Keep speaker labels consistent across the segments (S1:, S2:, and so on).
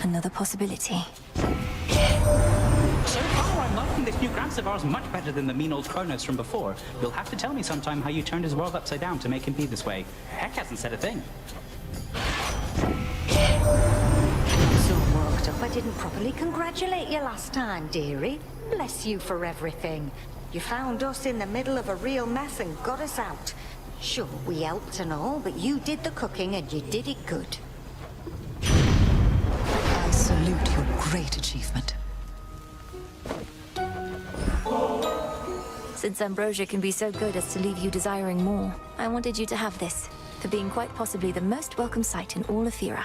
S1: Another possibility.
S2: So far, I'm liking this new Gramps of ours much better than the mean old Kronos from before. You'll have to tell me sometime how you turned his world upside down to make him be this way. Heck hasn't said a thing.
S3: So worked up I didn't properly congratulate you last time, dearie. Bless you for everything. You found us in the middle of a real mess and got us out. Sure, we helped and all, but you did the cooking and you did it good.
S4: I salute your great achievement.
S1: Since Ambrosia can be so good as to leave you desiring more, I wanted you to have this, for being quite possibly the most welcome sight in all of Fira.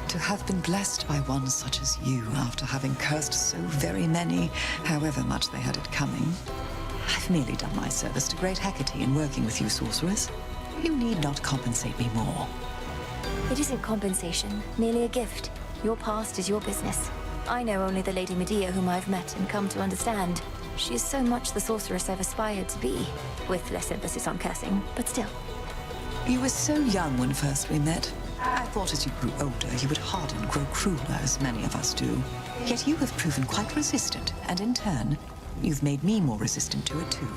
S4: To have been blessed by one such as you after having cursed so very many, however much they had it coming. I've merely done my service to great Hecate in working with you, sorceress. You need not compensate me more.
S1: It isn't compensation, merely a gift. Your past is your business. I know only the Lady Medea whom I've met and come to understand. She is so much the sorceress I've aspired to be, with less emphasis on cursing, but still.
S4: You were so young when first we met. I thought as you grew older, you would harden, grow crueler, as many of us do. Yet you have proven quite resistant, and in turn, you've made me more resistant to it too.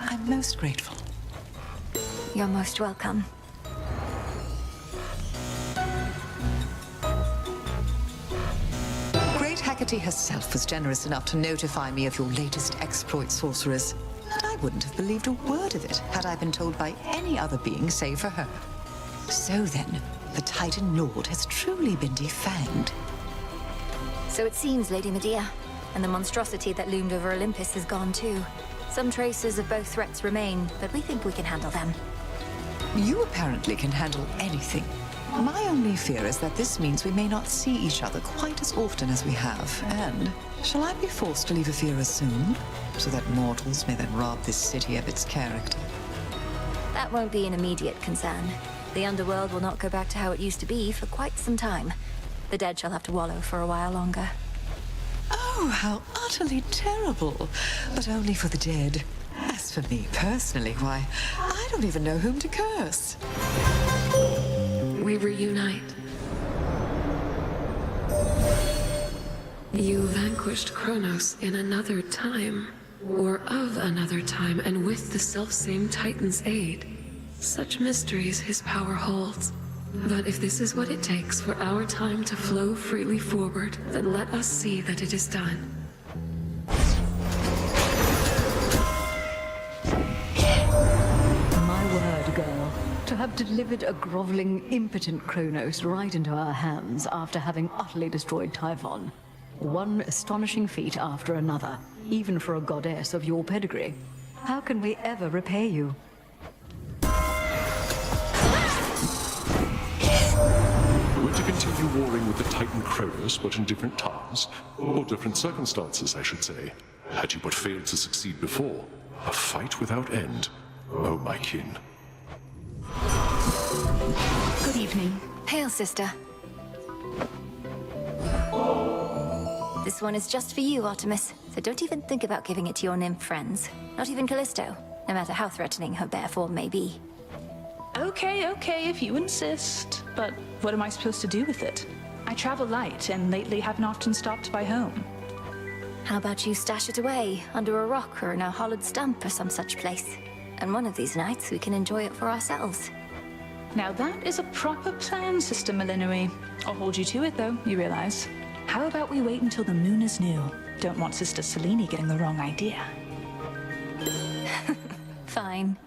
S4: I'm most grateful.
S1: You're most welcome.
S4: Great Hecate herself was generous enough to notify me of your latest exploit, sorceress. And I wouldn't have believed a word of it had I been told by any other being save for her. So then, the Titan Lord has truly been defanged.
S1: So it seems, Lady Medea. And the monstrosity that loomed over Olympus is gone too. Some traces of both threats remain, but we think we can handle them.
S4: You apparently can handle anything. My only fear is that this means we may not see each other quite as often as we have. And shall I be forced to leave Ephira soon, so that mortals may then rob this city of its character?
S1: That won't be an immediate concern. The underworld will not go back to how it used to be for quite some time. The dead shall have to wallow for a while longer.
S4: Oh, how utterly terrible. But only for the dead. As for me personally, why, I don't even know whom to curse.
S5: We reunite. You vanquished Kronos in another time, or of another time, and with the selfsame Titan's aid. Such mysteries his power holds. But if this is what it takes for our time to flow freely forward, then let us see that it is done.
S6: My word, girl. To have delivered a groveling, impotent Kronos right into our hands after having utterly destroyed Typhon. One astonishing feat after another, even for a goddess of your pedigree. How can we ever repay you?
S7: We're to continue warring with the Titan Kronos, but in different times, or different circumstances, I should say. Had you but failed to succeed before, a fight without end. Oh, my kin.
S1: Good evening. Hail, sister. This one is just for you, Artemis, so don't even think about giving it to your nymph friends. Not even Callisto, no matter how threatening her bare form may be.
S8: Okay, if you insist. But what am I supposed to do with it? I travel light, and lately haven't often stopped by home.
S1: How about you stash it away, under a rock or in a hollowed stump or some such place? And one of these nights we can enjoy it for ourselves.
S8: Now that is a proper plan, Sister Millenary. I'll hold you to it, though, you realize. How about we wait until the moon is new? Don't want Sister Selene getting the wrong idea.
S1: Fine.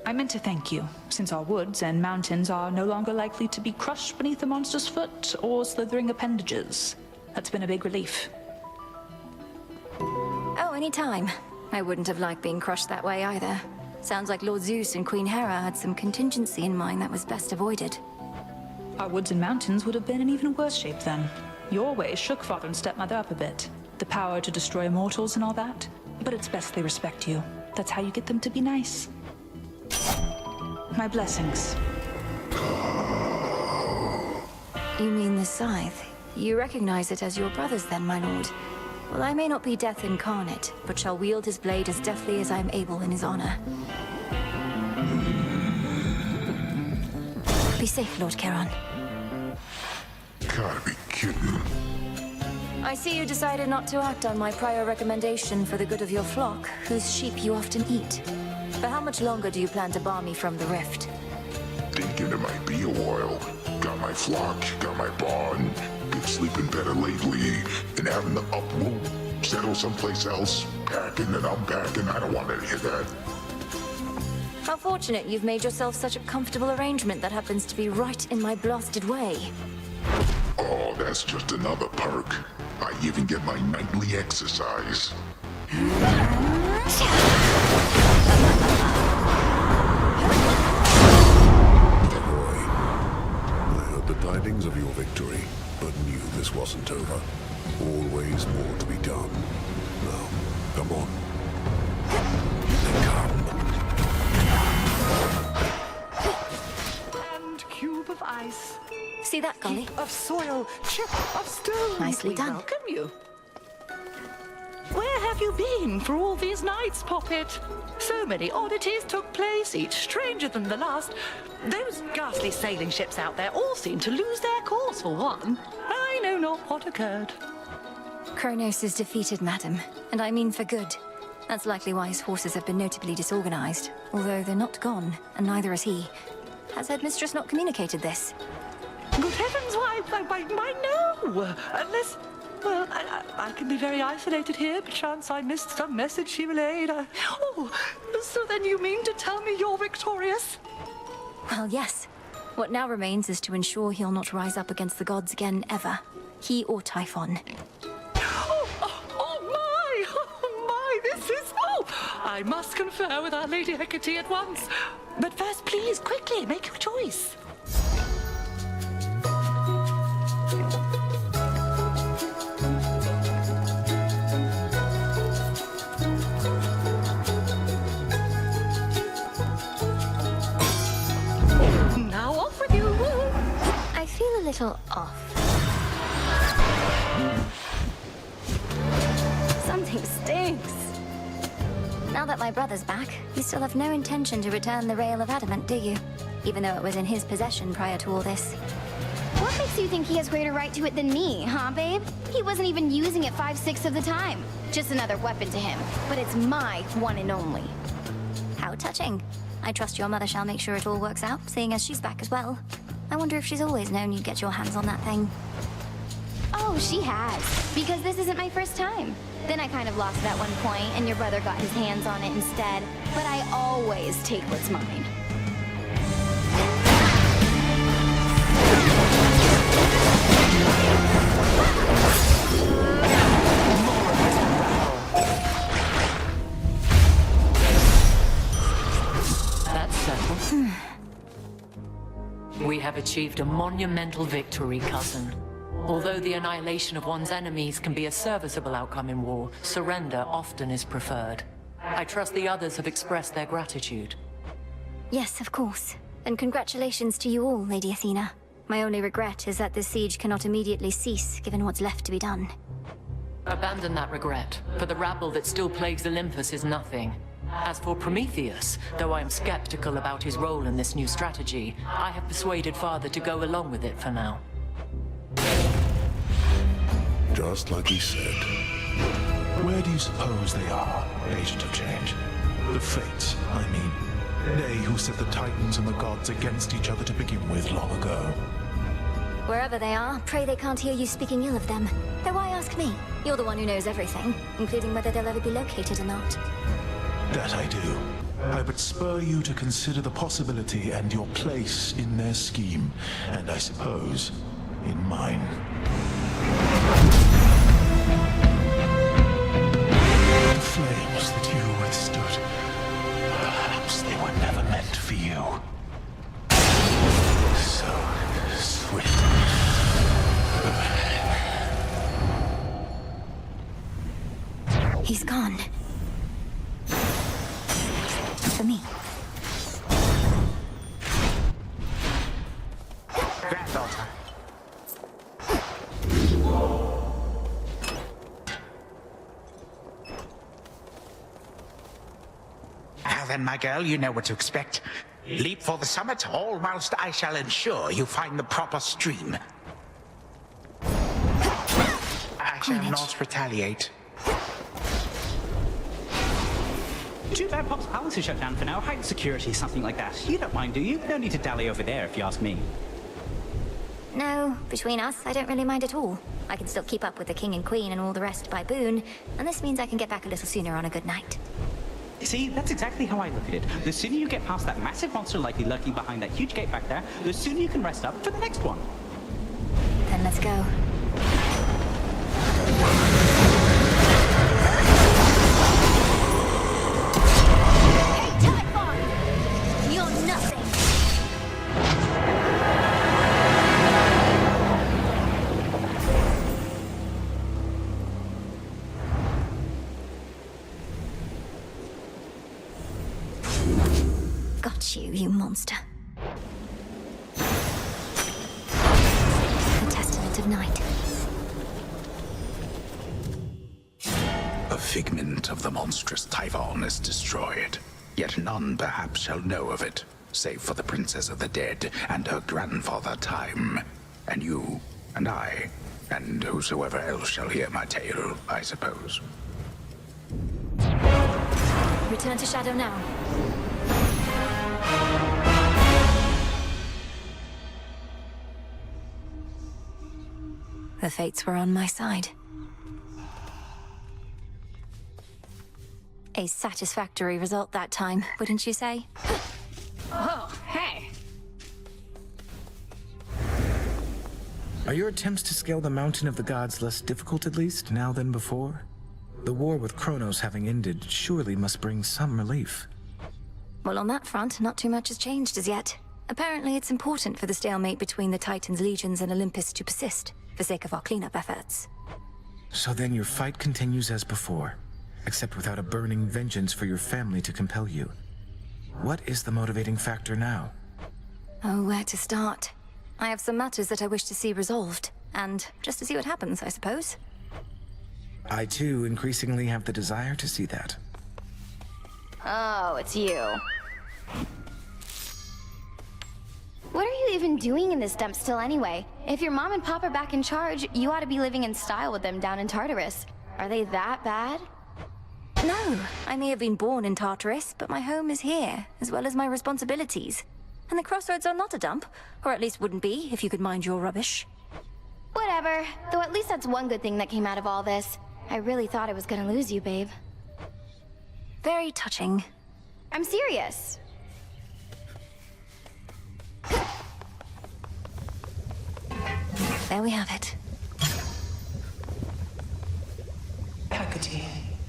S8: I meant to thank you, since our woods and mountains are no longer likely to be crushed beneath a monster's foot or slithering appendages. That's been a big relief.
S1: Oh, anytime. I wouldn't have liked being crushed that way either. Sounds like Lord Zeus and Queen Hera had some contingency in mind that was best avoided.
S8: Our woods and mountains would have been in even worse shape then. Your ways shook father and stepmother up a bit. The power to destroy mortals and all that. But it's best they respect you. That's how you get them to be nice. My blessings.
S1: You mean the scythe? You recognize it as your brother's then, my lord? Well, I may not be death incarnate, but shall wield his blade as deftly as I am able in his honor. Be safe, Lord Charon.
S9: Gotta be hidden.
S1: I see you decided not to act on my prior recommendation for the good of your flock, whose sheep you often eat. For how much longer do you plan to bar me from the rift?
S9: Thinking it might be a while. Got my flock, got my barn. Been sleeping better lately. And having the up move, settle someplace else. Packing and unpacking, I don't want any of that.
S1: How fortunate you've made yourself such a comfortable arrangement that happens to be right in my blasted way.
S9: Oh, that's just another perk. I even get my nightly exercise.
S7: I heard the tidings of your victory, but knew this wasn't over. Always more to be done. Now, come on. Come.
S10: And cube of ice.
S1: See that, Golly?
S10: Heap of soil, chip of stone.
S1: Nicely
S10: We
S1: done.
S10: welcome you. Where have you been for all these nights, Poppet? So many oddities took place, each stranger than the last. Those ghastly sailing ships out there all seem to lose their course for one. I know not what occurred.
S1: Kronos is defeated, madam, and I mean for good. That's likely why his forces have been notably disorganized, although they're not gone, and neither is he. Has Headmistress not communicated this?
S10: Good heavens, why no! Unless, well, I can be very isolated here. Perchance I missed some message she relayed. Oh, so then you mean to tell me you're victorious?
S1: Well, yes. What now remains is to ensure he'll not rise up against the gods again, ever. He or Typhon.
S10: I must confer with our Lady Hecate at once. But first, please, quickly, make your choice. Now off with you.
S1: I feel a little off. Something stinks. Now that my brother's back, you still have no intention to return the Rail of Adamant, do you? Even though it was in his possession prior to all this.
S11: What makes you think he has greater right to it than me, huh, babe? He wasn't even using it 5/6 of the time. Just another weapon to him. But it's my one and only.
S1: How touching. I trust your mother shall make sure it all works out, seeing as she's back as well. I wonder if she's always known you'd get your hands on that thing.
S11: Oh, she has. Because this isn't my first time. Then I kind of lost it at one point, and your brother got his hands on it instead. But I always take what's mine.
S12: That's settled. We have achieved a monumental victory, cousin. Although the annihilation of one's enemies can be a serviceable outcome in war, surrender often is preferred. I trust the others have expressed their gratitude.
S1: Yes, of course. And congratulations to you all, Lady Athena. My only regret is that this siege cannot immediately cease, given what's left to be done.
S12: Abandon that regret, for the rabble that still plagues Olympus is nothing. As for Prometheus, though I am skeptical about his role in this new strategy, I have persuaded Father to go along with it for now.
S7: Just like he said.
S13: Where do you suppose they are, Agent of Change? The Fates, I mean. They who set the Titans and the gods against each other to begin with long ago.
S1: Wherever they are, pray they can't hear you speaking ill of them. Though why ask me? You're the one who knows everything, including whether they'll ever be located or not.
S13: That I do. I but spur you to consider the possibility and your place in their scheme, and I suppose, in mine. The flames that you withstood, perhaps they were never meant for you. So swift.
S1: He's gone. For me.
S2: Granddaughter. Now then, my girl, you know what to expect. Leap for the summit, all whilst I shall ensure you find the proper stream.
S14: shall
S1: coinage.
S14: not retaliate.
S2: Too bad Pop's palace is shut down for now. Heightened security, something like that. You don't mind, do you? No need to dally over there, if you ask me.
S1: No, between us, I don't really mind at all. I can still keep up with the king and queen and all the rest by boon, and this means I can get back a little sooner on a good night.
S2: See, that's exactly how I look at it. The sooner you get past that massive monster likely lurking behind that huge gate back there, the sooner you can rest up for the next one.
S1: Then let's go. Hey, Typhon! You're nothing! Got you, you monster. A testament of night.
S15: A figment of the monstrous Typhon is destroyed, yet none perhaps shall know of it, save for the Princess of the Dead and her grandfather Time, and you, and I, and whosoever else shall hear my tale, I suppose.
S1: Return to Shadow now. The fates were on my side. A satisfactory result that time, wouldn't you say?
S16: Oh, hey.
S14: Are your attempts to scale the mountain of the gods less difficult at least, now than before? The war with Kronos having ended surely must bring some relief.
S1: Well, on that front, not too much has changed as yet. Apparently, it's important for the stalemate between the Titans' legions and Olympus to persist, for sake of our cleanup efforts.
S14: So then your fight continues as before, except without a burning vengeance for your family to compel you. What is the motivating factor now?
S1: Oh, where to start? I have some matters that I wish to see resolved, and just to see what happens, I suppose.
S14: I too increasingly have the desire to see that.
S11: Oh, it's you. What are you even doing in this dump still anyway? If your mom and pop are back in charge, you ought to be living in style with them down in Tartarus. Are they that bad?
S1: No, I may have been born in Tartarus, but my home is here, as well as my responsibilities. And the Crossroads are not a dump, or at least wouldn't be if you could mind your rubbish.
S11: Whatever. Though at least that's one good thing that came out of all this. I really thought I was gonna lose you, babe.
S1: Very touching.
S11: I'm serious.
S1: There we have it.
S8: Hecate,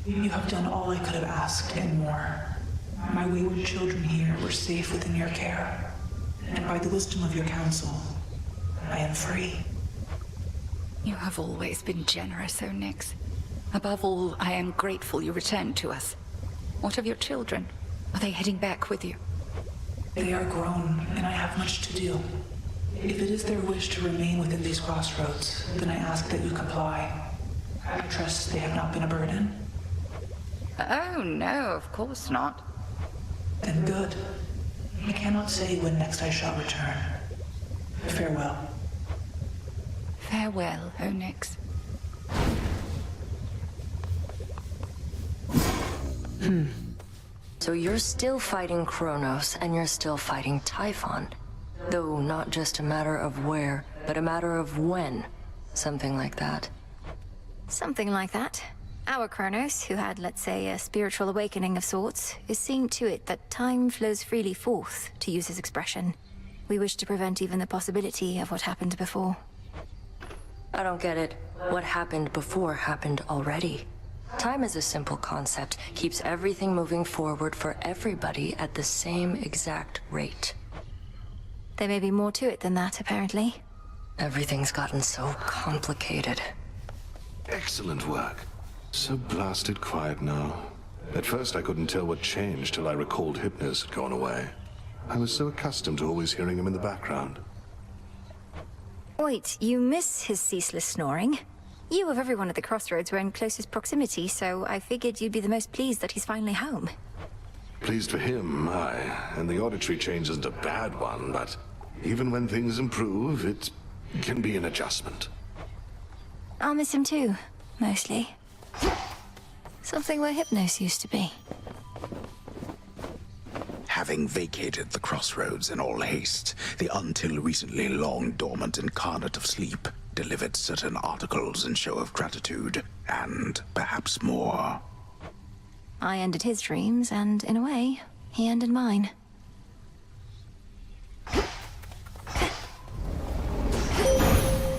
S8: you have done all I could have asked and more. My wayward children here were safe within your care, and by the wisdom of your counsel, I am free.
S17: You have always been generous, Onyx. Above all, I am grateful you returned to us. What of your children? Are they heading back with you?
S8: They are grown, and I have much to do. If it is their wish to remain within these crossroads, then I ask that you comply. I trust they have not been a burden.
S17: Oh, no, of course not.
S8: Then good. I cannot say when next I shall return. Farewell.
S17: Farewell, Onyx.
S18: So you're still fighting Kronos, and you're still fighting Typhon. Though not just a matter of where, but a matter of when. Something like that.
S1: Something like that. Our Kronos, who had, let's say, a spiritual awakening of sorts, is seeing to it that time flows freely forth, to use his expression. We wish to prevent even the possibility of what happened before.
S18: I don't get it. What happened before happened already. Time is a simple concept, keeps everything moving forward for everybody at the same exact rate.
S1: There may be more to it than that, apparently.
S18: Everything's gotten so complicated.
S7: Excellent work. So blasted quiet now. At first I couldn't tell what changed till I recalled Hypnos had gone away. I was so accustomed to always hearing him in the background.
S1: Wait, you miss his ceaseless snoring? You of everyone at the Crossroads were in closest proximity, so I figured you'd be the most pleased that he's finally home.
S7: Pleased for him, aye. And the auditory change isn't a bad one, but even when things improve, it can be an adjustment.
S1: I'll miss him too. mostly. Something where Hypnos used to be.
S15: Having vacated the Crossroads in all haste, the until recently long dormant incarnate of sleep delivered certain articles in show of gratitude, and perhaps more.
S1: I ended his dreams, and in a way, he ended mine.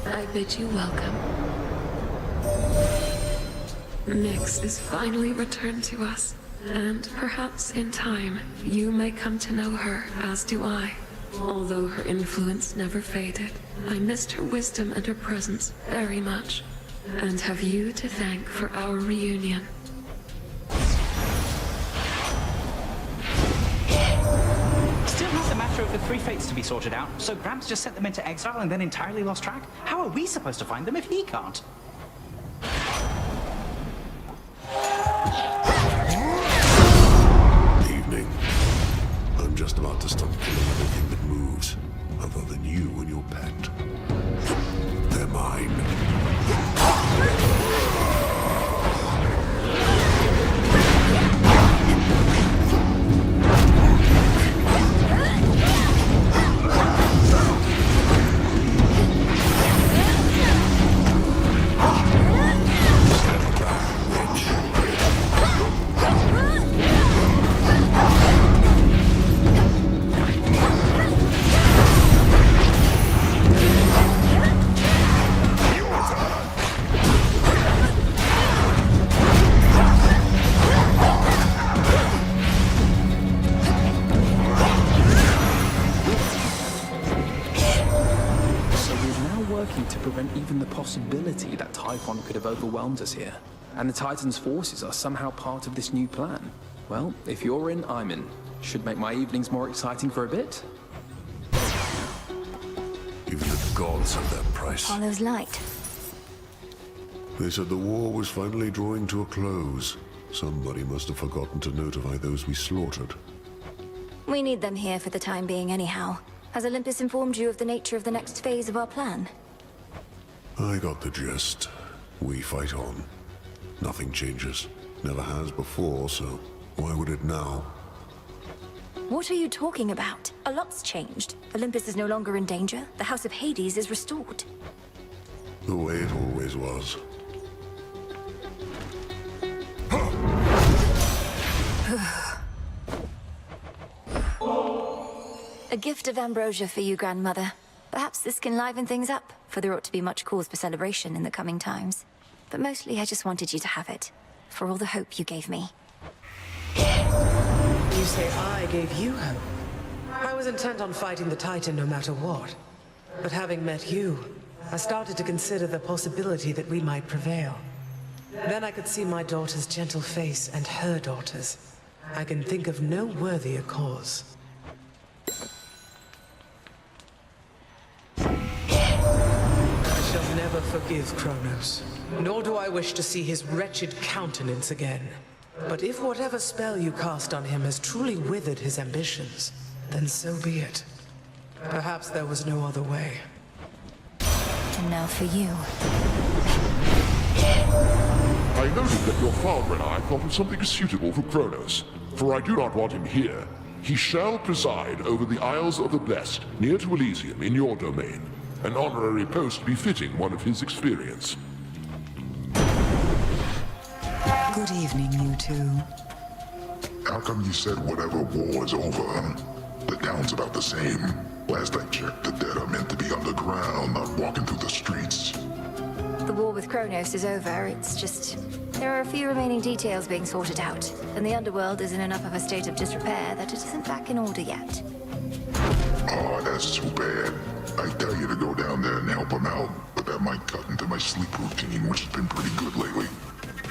S5: I bid you welcome. Nyx is finally returned to us, and perhaps in time, you may come to know her, as do I. Although her influence never faded, I missed her wisdom and her presence very much, and have you to thank for our reunion.
S2: Still has the matter of the three fates to be sorted out, so Gramps just sent them into exile and then entirely lost track? How are we supposed to find them if he can't?
S7: Evening. I'm just about to stop killing everything that moves, other than you and your pet. They're mine.
S14: To prevent even the possibility that Typhon could have overwhelmed us here. And the Titan's forces are somehow part of this new plan. Well, if you're in, I'm in. Should make my evenings more exciting for a bit.
S7: Even the gods have their price.
S1: Apollo's light.
S7: They said the war was finally drawing to a close. Somebody must have forgotten to notify those we slaughtered.
S1: We need them here for the time being anyhow. Has Olympus informed you of the nature of the next phase of our plan?
S7: I got the gist. We fight on. Nothing changes. Never has before, so why would it now?
S1: What are you talking about? A lot's changed. Olympus is no longer in danger. The House of Hades is restored.
S7: The way it always was.
S1: A gift of ambrosia for you, Grandmother. Perhaps this can liven things up, for there ought to be much cause for celebration in the coming times. But mostly I just wanted you to have it, for all the hope you gave me.
S19: You say I gave you hope? I was intent on fighting the Titan no matter what. But having met you, I started to consider the possibility that we might prevail. Then I could see my daughter's gentle face and her daughter's. I can think of no worthier cause. I shall never forgive Kronos, nor do I wish to see his wretched countenance again. But if whatever spell you cast on him has truly withered his ambitions, then so be it. Perhaps there was no other way.
S1: And now for you.
S9: I noted that your father and I thought of something suitable for Kronos, for I do not want him here. He shall preside over the Isles of the Blessed, near to Elysium, in your domain. An honorary post befitting one of his experience.
S4: Good evening, you two.
S9: How come you said whatever war is over? The town's about the same. Last I checked, the dead are meant to be underground, not walking through the streets.
S1: The war with Kronos is over. It's just... there are a few remaining details being sorted out, and the underworld is in enough of a state of disrepair that it isn't back in order yet.
S9: Oh, that's too bad. I tell you to go down there and help him out, but that might cut into my sleep routine, which has been pretty good lately.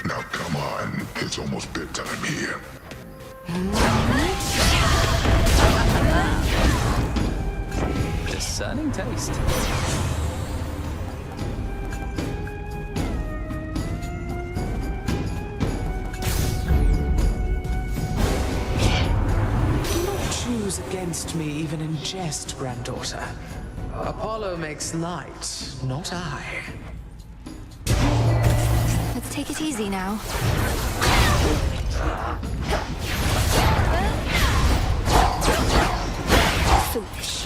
S9: Now come on, it's almost bedtime here.
S14: Discerning taste.
S19: Choose against me even in jest, granddaughter. Apollo makes light, not I.
S1: The Let's take it easy now. Foolish.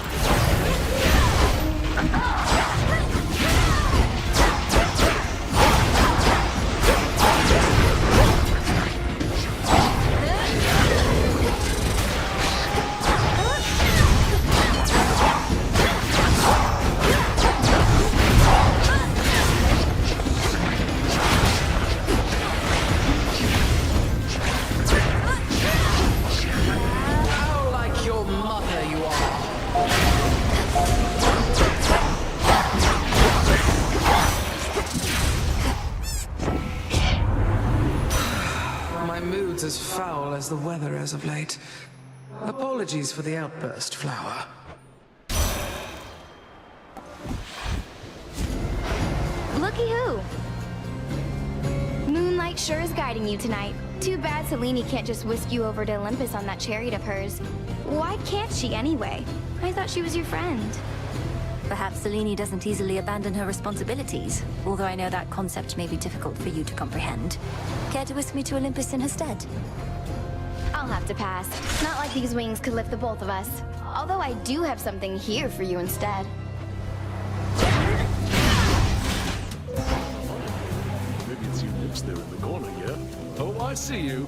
S19: How like your mother you are. My mood's as foul as the weather as of late. Apologies for the outburst, Flower.
S11: Looky who! Moonlight sure is guiding you tonight. Too bad Selene can't just whisk you over to Olympus on that chariot of hers. Why can't she anyway? I thought she was your friend.
S1: Perhaps Selene doesn't easily abandon her responsibilities, although I know that concept may be difficult for you to comprehend. Care to whisk me to Olympus in her stead?
S11: I'll have to pass. Not like these wings could lift the both of us. Although I do have something here for you instead.
S7: Maybe it's you lips there in the corner, yeah? Oh, I see you.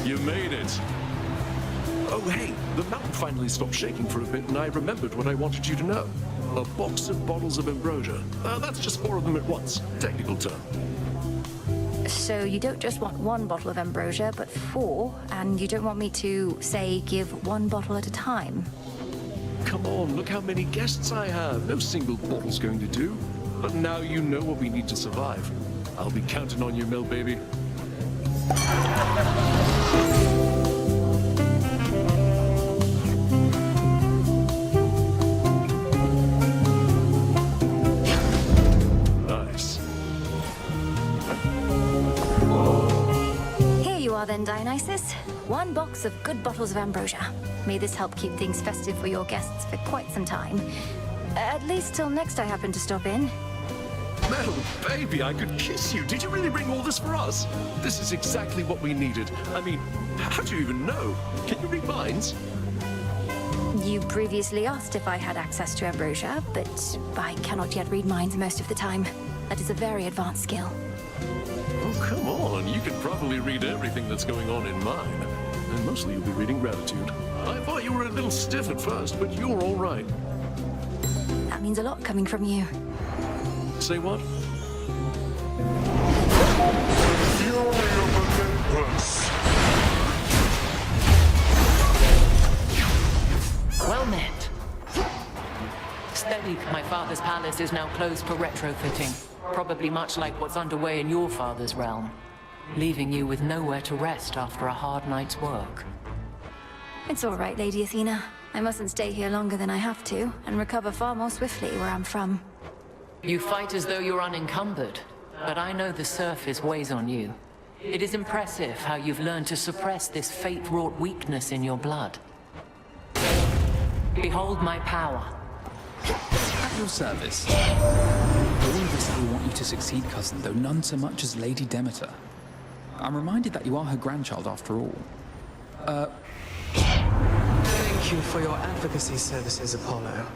S7: You made it. Oh, hey, the mountain finally stopped shaking for a bit, and I remembered what I wanted you to know. A box of bottles of ambrosia. That's just 4 of them at once. Technical term.
S1: So you don't just want 1 bottle of ambrosia, but 4, and you don't want me to, say, give 1 bottle at a time?
S7: Come on, look how many guests I have. No single bottle's going to do. But now you know what we need to survive. I'll be counting on you, Mill baby. Nice.
S1: Here you are then, Dionysus. 1 box of good bottles of ambrosia. May this help keep things festive for your guests for quite some time. At least till next I happen to stop in.
S7: Mel, baby, I could kiss you. Did you really bring all this for us? This is exactly what we needed. I mean, how do you even know? Can you read minds?
S1: You previously asked if I had access to ambrosia, but I cannot yet read minds most of the time. That is a very advanced skill.
S7: Oh, come on. You can probably read everything that's going on in mine. And mostly you'll be reading gratitude. I thought you were a little stiff at first, but you're all right.
S1: That means a lot coming from you.
S7: Say what?
S12: Well met. Steady. My father's palace is now closed for retrofitting. Probably much like what's underway in your father's realm. Leaving you with nowhere to rest after a hard night's work.
S1: It's all right, Lady Athena. I mustn't stay here longer than I have to, and recover far more swiftly where I'm from.
S12: You fight as though you're unencumbered, but I know the surface weighs on you. It is impressive how you've learned to suppress this fate-wrought weakness in your blood. Behold my power.
S20: At your service. All of us will want you to succeed, cousin, though none so much as Lady Demeter. I'm reminded that you are her grandchild after all.
S19: Thank you for your advocacy services, Apollo.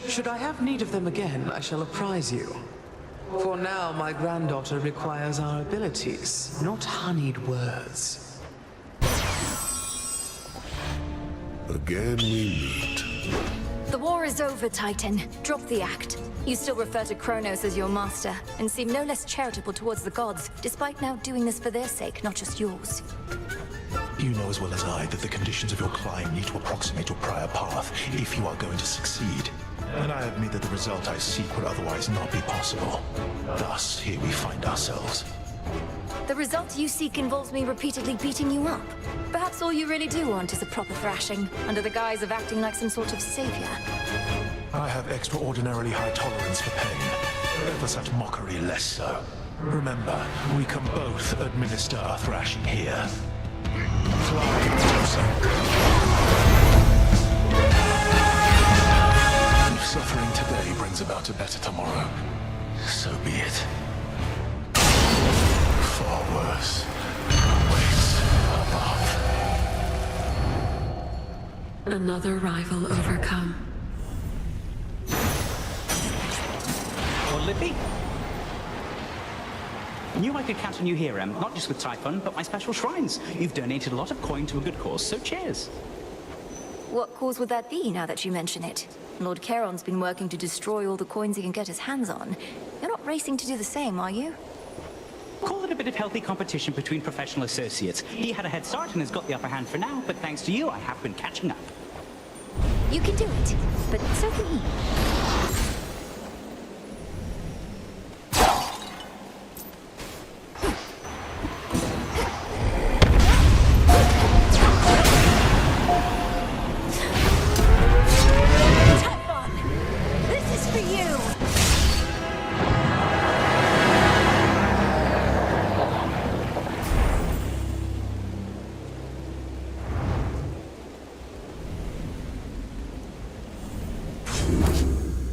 S19: Should I have need of them again, I shall apprise you. For now, my granddaughter requires our abilities, not honeyed words.
S9: Again we meet.
S1: The war is over, Titan. Drop the act. You still refer to Kronos as your master, and seem no less charitable towards the gods, despite now doing this for their sake, not just yours.
S13: You know as well as I that the conditions of your climb need to approximate your prior path if you are going to succeed. And I admit that the result I seek would otherwise not be possible. Thus, here we find ourselves.
S1: The result you seek involves me repeatedly beating you up. Perhaps all you really do want is a proper thrashing, under the guise of acting like some sort of savior.
S13: I have extraordinarily high tolerance for pain. Ever such mockery less so. Remember, we can both administer a thrashing here. Fly closer. If suffering today brings about a better tomorrow, so be it. or worse awaits above.
S5: Another rival overcome.
S2: What'll it be? Knew I could count on you here, Em. Not just with Typhon, but my special shrines. You've donated a lot of coin to a good cause, so cheers.
S1: What cause would that be, now that you mention it? Lord Charon's been working to destroy all the coins he can get his hands on. You're not racing to do the same, are you?
S2: Call it a bit of healthy competition between professional associates. He had a head start and has got the upper hand for now, but thanks to you, I have been catching up.
S1: You can do it, but so can he.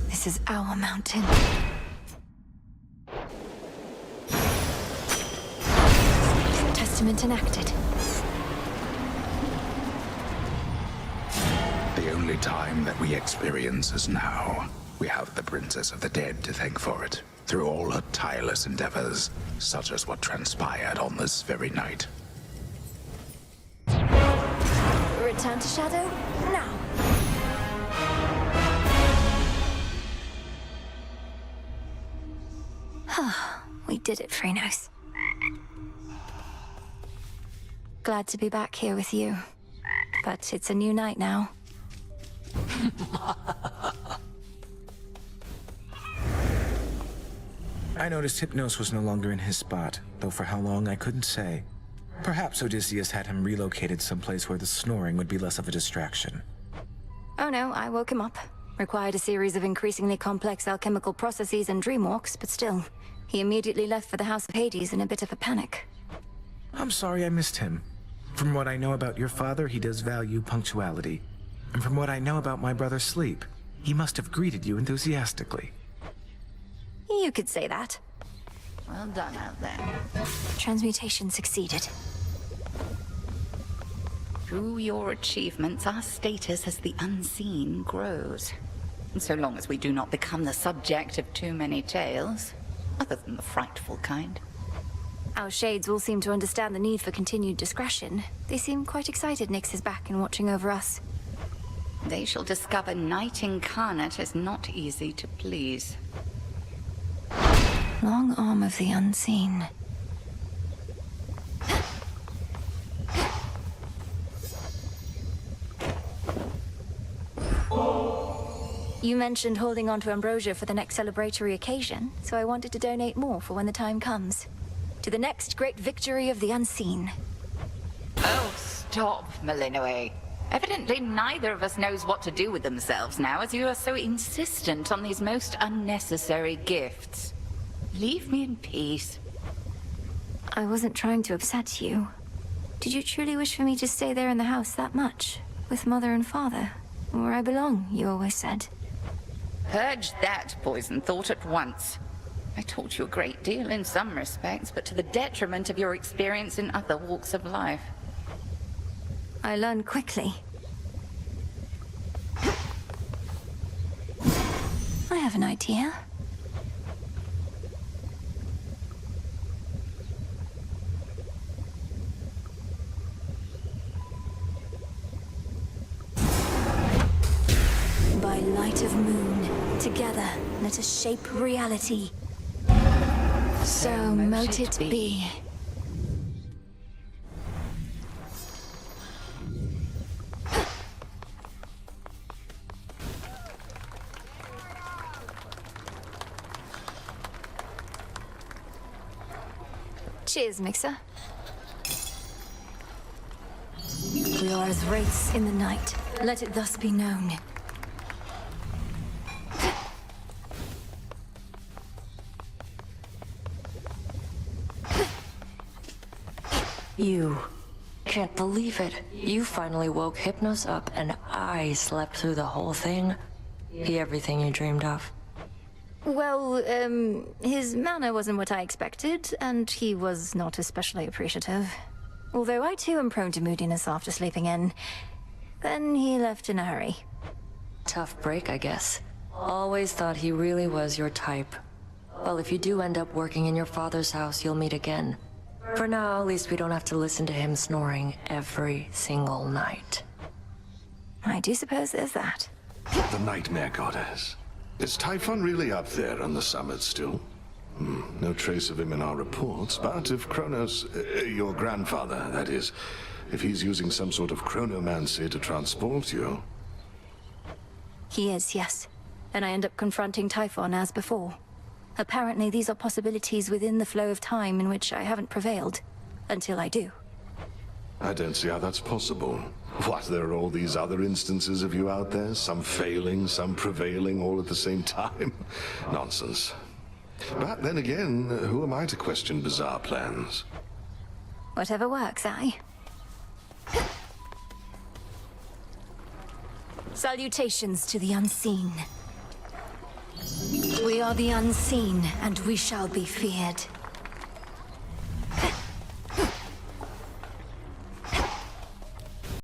S1: This is our mountain. Testament enacted.
S15: The only time that we experience is now. We have the Princess of the Dead to thank for it, through all her tireless endeavors, such as what transpired on this very night.
S1: Return to Shadow, now. We did it, Phrenos. Glad to be back here with you. But it's a new night now.
S21: I noticed Hypnos was no longer in his spot, though for how long I couldn't say. Perhaps Odysseus had him relocated someplace where the snoring would be less of a distraction.
S1: Oh no, I woke him up. Required a series of increasingly complex alchemical processes and dreamwalks, but still. He immediately left for the House of Hades in a bit of a panic.
S21: I'm sorry I missed him. From what I know about your father, he does value punctuality. And from what I know about my brother Sleep, he must have greeted you enthusiastically.
S1: You could say that.
S17: Well done out there.
S1: Transmutation succeeded.
S17: Through your achievements, our status as the unseen grows. And so long as we do not become the subject of too many tales, other than the frightful kind.
S1: Our shades all seem to understand the need for continued discretion. They seem quite excited Nyx is back and watching over us.
S17: They shall discover Night Incarnate is not easy to please.
S1: Long arm of the unseen. You mentioned holding on to ambrosia for the next celebratory occasion, so I wanted to donate more for when the time comes. To the next great victory of the unseen.
S17: Oh, stop, Malinoe. Evidently neither of us knows what to do with themselves now, as you are so insistent on these most unnecessary gifts. Leave me in peace.
S1: I wasn't trying to upset you. Did you truly wish for me to stay there in the house that much? With Mother and Father? Where I belong, you always said.
S17: Purge that poison thought at once. I taught you a great deal in some respects, but to the detriment of your experience in other walks of life.
S1: I learned quickly. I have an idea. By light of moon, together, let us shape reality. So mote it be. Cheers, Mixer. We are as wraiths in the night. Let it thus be known.
S18: You. Can't believe it. You finally woke Hypnos up and I slept through the whole thing. He everything you dreamed of.
S1: Well, his manner wasn't what I expected, and he was not especially appreciative. Although I too am prone to moodiness after sleeping in. Then he left in a hurry.
S18: Tough break, I guess. Always thought he really was your type. Well, if you do end up working in your father's house, you'll meet again. For now, at least we don't have to listen to him snoring every single night.
S1: I do suppose there's that.
S3: The Nightmare Goddess. Is Typhon really up there on the summit still? No trace of him in our reports, but if Kronos, your grandfather, that is, if he's using some sort of chronomancy to transport you...
S1: He is, yes. And I end up confronting Typhon as before. Apparently these are possibilities within the flow of time in which I haven't prevailed. Until I do.
S3: I don't see how that's possible. What, there are all these other instances of you out there? Some failing, some prevailing, all at the same time? Nonsense. But then again, who am I to question bizarre plans?
S1: Whatever works, aye? Salutations to the unseen. We are the unseen, and we shall be feared.